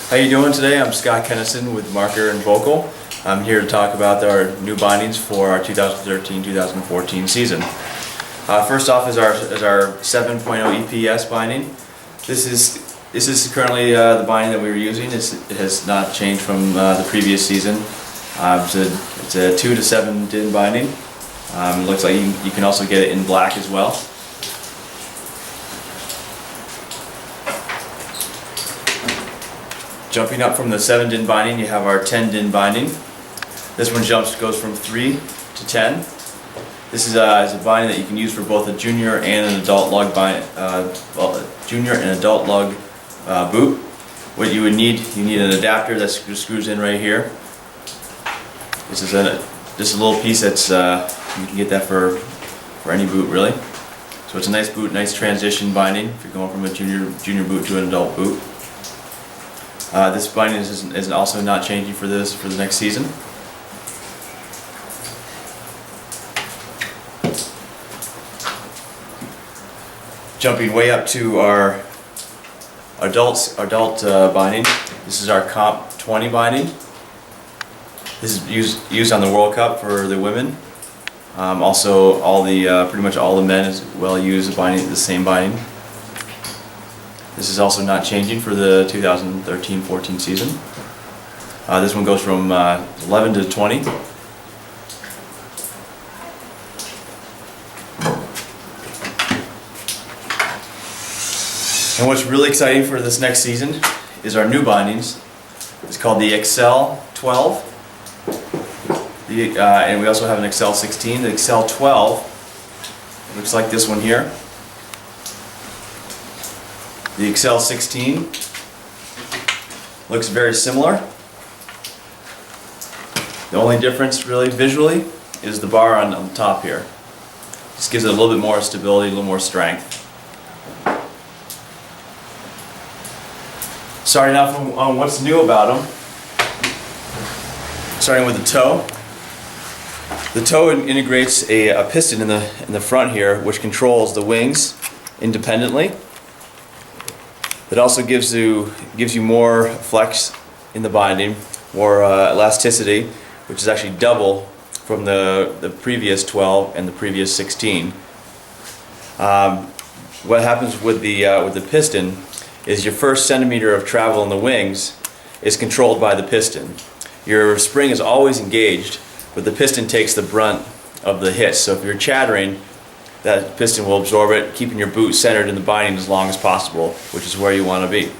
How you doing today? I'm Scott Kennison with Marker and Vocal. I'm here to talk about our new bindings for our 2013-2014 season. First off is our 7.0 EPS binding. This is currently the binding that we were using. It has not changed from the previous season. It's a 2 to 7 DIN binding. It looks like you can also get it in black as well. Jumping up from the 7 DIN binding, you have our 10 DIN binding. This one goes from 3 to 10. This is a binding that you can use for both a junior and an adult lug boot. What you would need, you need an adapter that screws in right here. This is just a little piece that's you can get that for any boot really. So it's a nice boot, nice transition binding if you're going from a junior boot to an adult boot. This binding is also not changing for the next season. Jumping way up to our adult binding. This is our Comp 20 binding. This is used on the World Cup for the women. Also, pretty much all the men as well use the same binding. This is also not changing for the 2013-14 season. This one goes from 11 to 20. And what's really exciting for this next season is our new bindings. It's called the Excel 12. And we also have an Excel 16. The Excel 12 looks like this one here. The Excel 16 looks very similar. The only difference really visually is the bar on the top here. Just gives it a little bit more stability, a little more strength. Starting off on what's new about them. Starting with the toe. The toe integrates a piston in the front here, which controls the wings independently. It also gives you more flex in the binding, more elasticity, which is actually double from the previous 12 and the previous 16. What happens with the piston is your first centimeter of travel in the wings is controlled by the piston. Your spring is always engaged, but the piston takes the brunt of the hit. So if you're chattering, that piston will absorb it, keeping your boot centered in the binding as long as possible, which is where you want to be.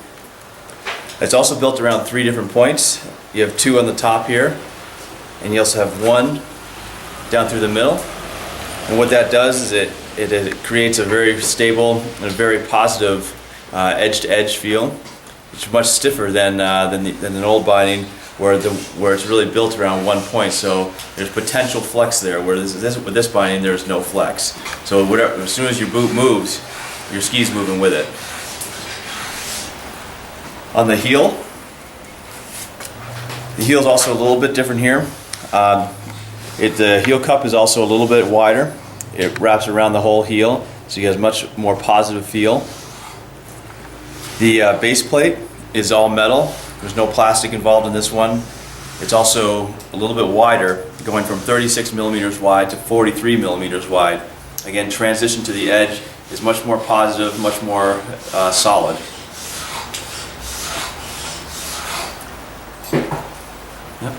It's also built around 3 different points. You have 2 on the top here, and you also have 1 down through the middle. And what that does is it creates a very stable and a very positive edge-to-edge feel. It's much stiffer than an old binding where it's really built around 1 point. So there's potential flex there. Where with this binding, there's no flex. So as soon as your boot moves, your ski's moving with it. On the heel is also a little bit different here. The heel cup is also a little bit wider. It wraps around the whole heel, so you get a much more positive feel. The base plate is all metal. There's no plastic involved in this one. It's also a little bit wider, going from 36 millimeters wide to 43 millimeters wide. Again, transition to the edge is much more positive, much more solid. Yep.